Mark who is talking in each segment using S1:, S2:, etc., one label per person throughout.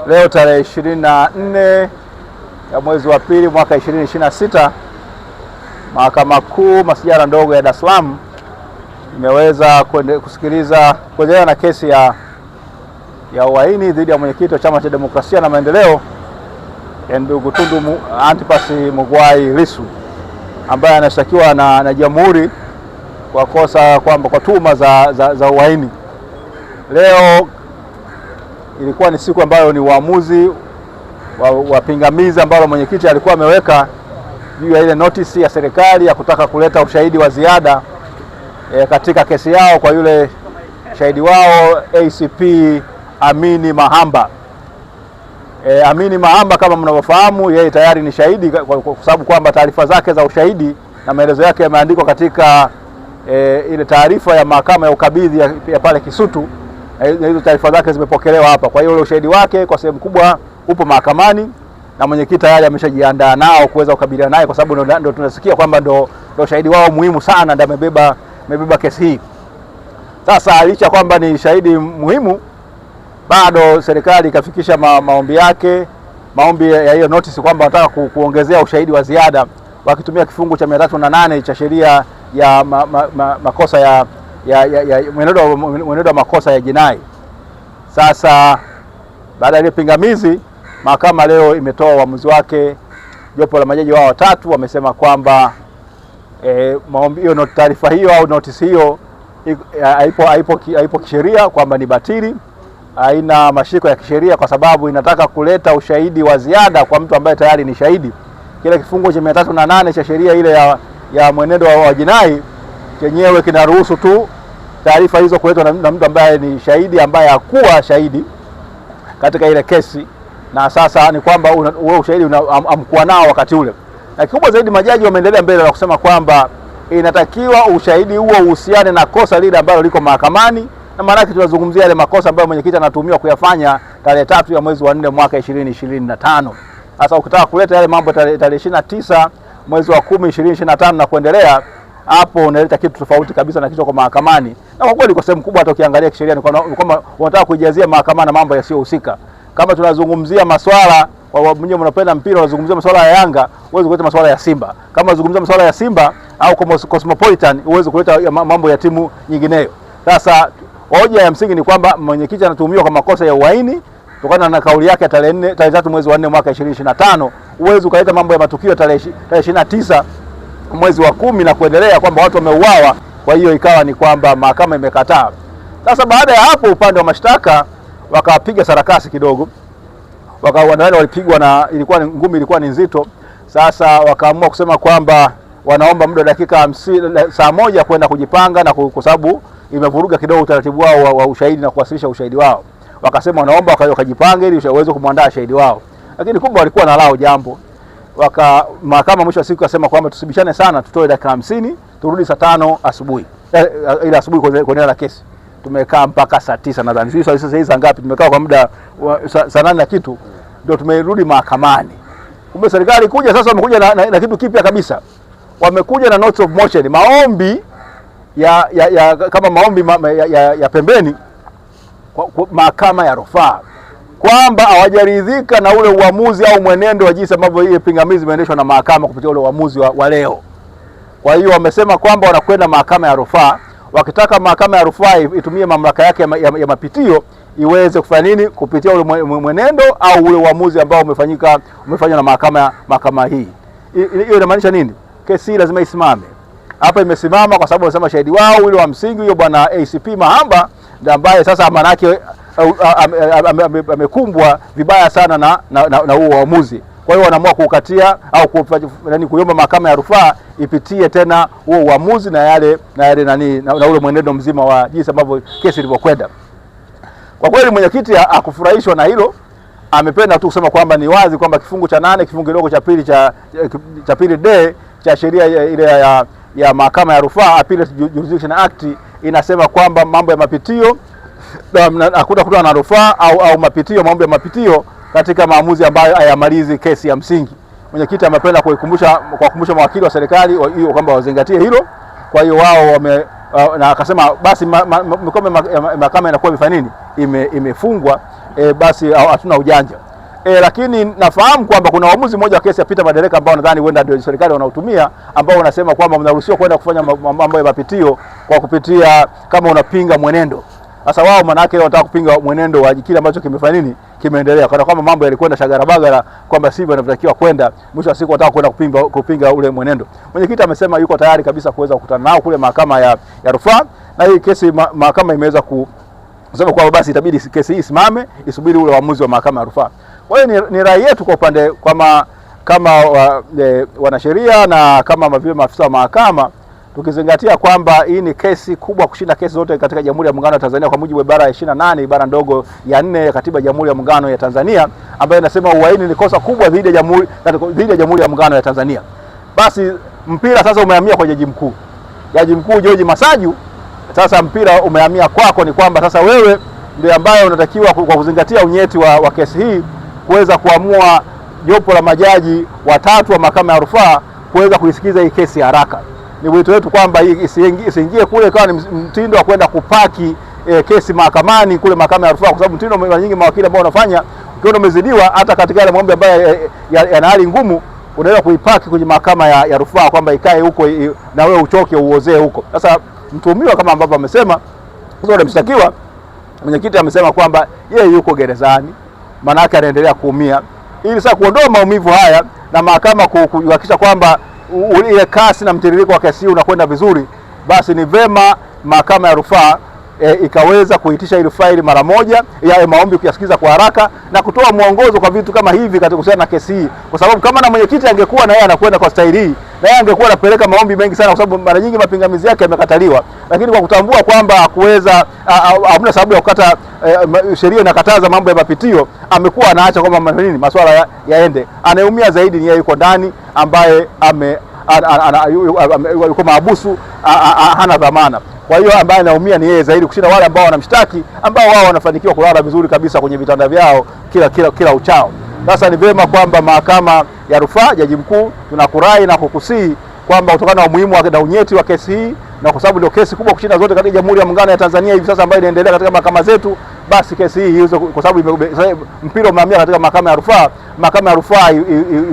S1: Leo tarehe 24 ya mwezi wa pili mwaka 2026, Mahakama Kuu Masijara ndogo ya Dar es Salaam imeweza kuendelea na kesi ya uhaini dhidi ya mwenyekiti wa Chama cha Demokrasia na Maendeleo ndugu Tundu Antipas Mugwai Lissu, ambaye anashtakiwa na Jamhuri kwa tuhuma za uhaini. Leo ilikuwa ni siku ambayo ni uamuzi wa pingamizi ambalo mwenyekiti alikuwa ameweka juu ya ile notisi ya serikali ya kutaka kuleta ushahidi wa ziada katika kesi yao kwa yule shahidi wao ACP Amini Mahamba. Amini Mahamba, kama mnavyofahamu, yeye tayari ni shahidi kwa sababu kwamba taarifa zake za ushahidi na maelezo yake yameandikwa katika ile taarifa ya mahakama ya ukabidhi ya pale Kisutu, na hizo taarifa zake zimepokelewa hapa. Kwa hiyo ule ushahidi wake kwa sehemu kubwa upo mahakamani na mwenyekiti tayari ameshajiandaa nao kuweza kukabiliana naye, kwa sababu ndio tunasikia kwamba ndio shahidi wao muhimu sana, ndio amebeba kesi hii. Sasa licha kwamba ni shahidi muhimu, bado serikali ikafikisha maombi ya hiyo notice kwamba wanataka kuongezea ushahidi wa ziada wakitumia kifungu cha 308 cha sheria ya makosa ya mwenendo wa makosa ya jinai. Sasa baada ya pingamizi, mahakama leo imetoa uamuzi wake. Jopo la majaji wao watatu wamesema kwamba maombi hiyo, taarifa hiyo au notice hiyo haipo kisheria, kwamba ni batili, haina mashiko ya kisheria kwa sababu inataka kuleta ushahidi wa ziada kwa mtu ambaye tayari ni shahidi. Kile kifungu cha 308 cha sheria ile ya mwenendo wa jinai chenyewe kinaruhusu tu taarifa hizo kuletwa na mtu ambaye ni shahidi, ambaye hakuwa shahidi katika ile kesi, na sasa ni kwamba huo ushahidi amkuwa nao wakati ule. Na kikubwa zaidi, majaji wameendelea mbele na kusema kwamba inatakiwa ushahidi huo uhusiane na kosa lile ambalo liko mahakamani, na maana yake tunazungumzia yale makosa ambayo mwenyekiti anatuhumiwa kuyafanya tarehe 3 ya mwezi wa 4 mwaka 2025. Sasa ukitaka kuleta yale mambo tarehe 29 mwezi wa 10 2025 na kuendelea, hapo unaleta kitu tofauti kabisa na kitu kwa mahakamani. Na kwa kweli kwa sehemu kubwa hata ukiangalia kisheria ni kwamba unataka kujazia mahakama na mambo yasiyohusika. Kama tunazungumzia masuala mwenyewe mnapenda mpira, unazungumzia masuala ya Yanga, uweze kuleta masuala ya Simba. Kama unazungumzia masuala ya Simba au Cosmopolitan, uweze kuleta mambo ya timu nyingineyo. Sasa hoja ya msingi ni kwamba mwenyekiti anatuhumiwa kwa makosa ya uhaini kutokana na kauli yake tarehe 3 mwezi wa 4 mwaka 2025. Uweze kuleta mambo ya matukio tarehe 29 mwezi wa 10 na kuendelea kwamba watu wameuawa. Kwa hiyo ikawa ni kwamba mahakama imekataa. Sasa baada ya hapo, upande wa mashtaka wakapiga sarakasi kidogo, walipigwa na ngumi ilikuwa ni nzito. Sasa wakaamua kusema kwamba wanaomba muda dakika 50 saa moja kwenda kujipanga, na kwa sababu imevuruga kidogo utaratibu wao wa ushahidi na kuwasilisha ushahidi wao. Wakasema wanaomba wakajipange ili waweze kumwandaa shahidi wao, lakini kumbe walikuwa na lao jambo. Mahakama mwisho wa siku akasema kwamba tusibishane sana, tutoe dakika 50 turudi saa 5 asubuhi, ile asubuhi kuendelea na kesi. Tumekaa mpaka saa 9 nadhani. Sisi sasa hizi ngapi? Tumekaa kwa muda saa 8 na kitu ndio tumerudi mahakamani. Kumbe serikali kuja sasa, wamekuja na kitu kipya kabisa. Wamekuja na notes of motion, maombi kama maombi ya pembeni kwa mahakama ya rufaa, kwamba hawajaridhika na ule uamuzi au mwenendo wa jinsi ambavyo ile pingamizi imeendeshwa na mahakama kupitia ule uamuzi wa leo. Kwa hiyo wamesema kwamba wanakwenda mahakama ya rufaa, wakitaka mahakama ya rufaa itumie mamlaka yake ya mapitio iweze kufanya nini kupitia ule mwenendo au ule uamuzi ambao umefanywa na mahakama hii. Hiyo inamaanisha nini? Kesi hii lazima isimame. Hapa imesimama kwa sababu wanasema shahidi wao ule wa msingi huyo bwana ACP Mahamba ndiye ambaye sasa maana yake amekumbwa vibaya sana na huo uamuzi. Kwa hiyo wanaamua kukatia au kuiomba mahakama ya rufaa ipitie tena huo uamuzi na ule mwenendo mzima wa jinsi ambavyo kesi ilivyokwenda. Kwa kweli mwenyekiti hakufurahishwa na hilo. Amependa tu kusema kwamba ni wazi kwamba kifungu cha 8 kifungu kidogo cha pili D cha sheria ile ya mahakama ya rufaa, Appellate Jurisdiction Act, inasema kwamba mambo ya mapitio hakuna na rufaa au mapitio, mambo ya mapitio katika maamuzi ambayo hayamalizi kesi ya msingi. Mwenyekiti amependa kukumbusha mawakili wa serikali hiyo kwamba wazingatie hilo. Kwa hiyo wao na akasema basi mahakama inakuwa imefanya nini, imefungwa, basi hatuna ujanja. Lakini nafahamu kwamba kuna uamuzi mmoja wa kesi ya Peter Madereka ambao nadhani huenda ndio serikali wanautumia, ambao unasema kwamba mnaruhusiwa kwenda kufanya mambo ya mapitio kwa kupitia kama unapinga mwenendo. Sasa wao maana yake wanataka kupinga mwenendo wa kile ambacho kimefanya nini, kimeendelea, kana kwamba mambo yalikwenda shagarabagara, kwamba sivyo yanavyotakiwa kwenda. Mwisho wa siku wanataka kwenda kupinga ule mwenendo. Mwenyekiti amesema yuko tayari kabisa kuweza kukutana nao kule mahakama ya rufaa, na hii kesi mahakama imeweza kusema kwamba basi itabidi kesi hii isimame, isubiri ule uamuzi wa mahakama ya rufaa. Kwa hiyo ni rai yetu kwa upande kama wanasheria na kama vile maafisa wa mahakama, tukizingatia kwamba hii ni kesi kubwa kushinda kesi zote katika Jamhuri ya Muungano wa Tanzania kwa mujibu wa ibara ya 28 ibara ndogo ya 4 ya Katiba ya Jamhuri ya Muungano ya Tanzania, ambayo inasema uhaini ni kosa kubwa dhidi ya Jamhuri ya Muungano ya Tanzania. Basi mpira sasa umehamia kwa Jaji Mkuu. Jaji Mkuu George Masaju, sasa mpira umehamia kwako, ni kwamba sasa wewe ndiye ambaye unatakiwa kwa kuzingatia unyeti wa kesi hii kuweza kuamua jopo la majaji watatu wa mahakama ya rufaa kuweza kuisikiza hii kesi haraka. Ni wito wetu kwamba hii isiingie kule kwa ni mtindo wa kwenda kupaki kesi mahakamani kule mahakama ya rufaa, kwa sababu mtindo mara nyingi mawakili ambao wanafanya ukiona umezidiwa hata katika yale mambo ambayo yana hali ngumu, unaweza kuipaki kwenye mahakama ya rufaa kwamba ikae huko na wewe uchoke uozee huko. Sasa mtuhumiwa kama ambavyo amesema, sasa mshtakiwa, mwenyekiti amesema kwamba yeye yuko gerezani, maana yake anaendelea kuumia. Ili sasa kuondoa maumivu haya na mahakama kuhakikisha kwamba ile kasi na mtiririko wa kesi unakwenda vizuri, basi ni vema mahakama ya rufaa ikaweza kuitisha ile faili mara moja ya maombi kuyasikiza kwa haraka na kutoa mwongozo kwa vitu kama hivi katika kuhusiana na kesi hii, kwa sababu kama na mwenyekiti angekuwa na yeye anakwenda kwa staili hii, na yeye angekuwa anapeleka maombi mengi sana, kwa sababu mara nyingi mapingamizi yake yamekataliwa. Lakini kwa kutambua kwamba hakuweza, hamna sababu ya kukata, sheria inakataza mambo ya mapitio, amekuwa anaacha kwamba nini masuala yaende. Anayeumia zaidi ni yeye yuko ndani, ambaye yuko mahabusu, hana dhamana. Kwa hiyo ambaye anaumia ni yeye zaidi kushinda wale ambao wanamshtaki, ambao wao wanafanikiwa kulala vizuri kabisa kwenye vitanda vyao kila uchao. Sasa ni vema kwamba mahakama ya rufaa, Jaji Mkuu, tunakurai na kukusii kwamba kutokana na umuhimu na unyeti wa kesi hii, na kwa sababu ndio kesi kubwa kushinda zote katika Jamhuri ya Muungano ya Tanzania hivi sasa ambayo inaendelea katika mahakama zetu, basi kesi hii hizo, kwa sababu mpira umehamia katika mahakama ya rufaa, mahakama ya rufaa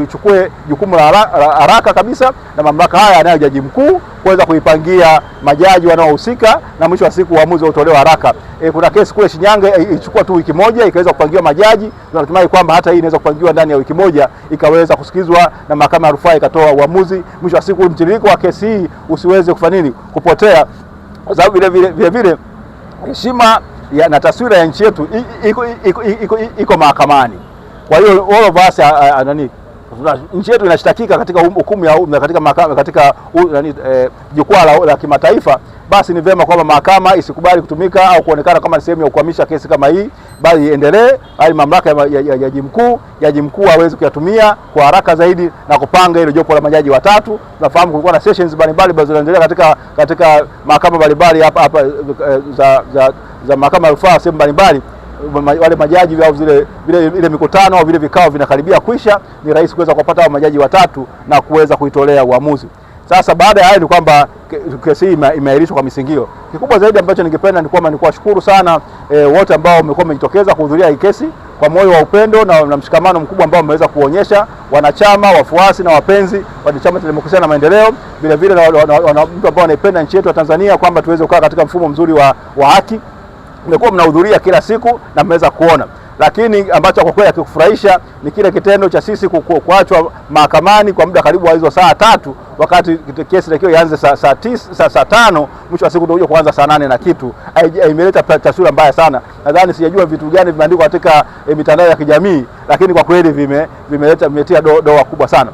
S1: ichukue jukumu la haraka kabisa, na mamlaka haya anayo Jaji Mkuu kuweza kuipangia majaji wanaohusika, na mwisho wa siku uamuzi utolewe haraka. Kuna kesi kule Shinyanga ilichukua tu wiki moja ikaweza kupangiwa majaji. Tunatumai kwamba hata hii inaweza kupangiwa ndani ya wiki moja ikaweza kusikizwa na mahakama ya rufaa ikatoa uamuzi. Mwisho wa siku mtiririko wa kesi hii usiweze kufanya nini, kupotea, kwa sababu vile heshima na taswira ya nchi yetu iko mahakamani. Kwa hiyo all of us nchi yetu inashtakika katika hukumu ya katika mahakama, katika jukwaa la kimataifa. Basi ni vema kwamba mahakama isikubali kutumika au kuonekana kama sehemu ya kukwamisha kesi kama hii, bali iendelee, hadi mamlaka ya Jaji Mkuu aweze kuyatumia kwa haraka zaidi na kupanga ile jopo la majaji watatu. Tunafahamu kulikuwa na sessions mbalimbali ambazo zinaendelea katika mahakama mbalimbali hapa za mahakama ya rufaa sehemu mbalimbali. Wale majaji au ile mikutano au vile vikao vinakaribia kwisha, ni rahisi kuweza kupata majaji watatu na kuweza kuitolea uamuzi. Sasa baada ya hayo ni kwamba kesi hii imeahirishwa kwa misingio. Kikubwa zaidi ambacho ningependa ni kwamba ni kuwashukuru sana wote ambao wamekuwa wamejitokeza kuhudhuria hii kesi kwa moyo wa upendo na mshikamano mkubwa ambao wameweza kuonyesha, wanachama, wafuasi na wapenzi wa Chama cha Demokrasia na Maendeleo, vile vile na mtu ambao wanaipenda nchi yetu ya Tanzania, kwamba tuweze kukaa katika mfumo mzuri wa haki. Mmekuwa mnahudhuria kila siku na mmeweza kuona, lakini ambacho kwa kweli hakikufurahisha ni kile kitendo cha sisi kuachwa mahakamani kwa muda karibu wa hizo saa 3, wakati kesi takiwa ianze saa 5, mwisho wa siku ndio kuanza saa 8 na kitu. Imeleta taswira mbaya sana. Nadhani sijajua vitu gani vimeandikwa katika mitandao ya kijamii, lakini kwa kweli vimetia doa kubwa sana.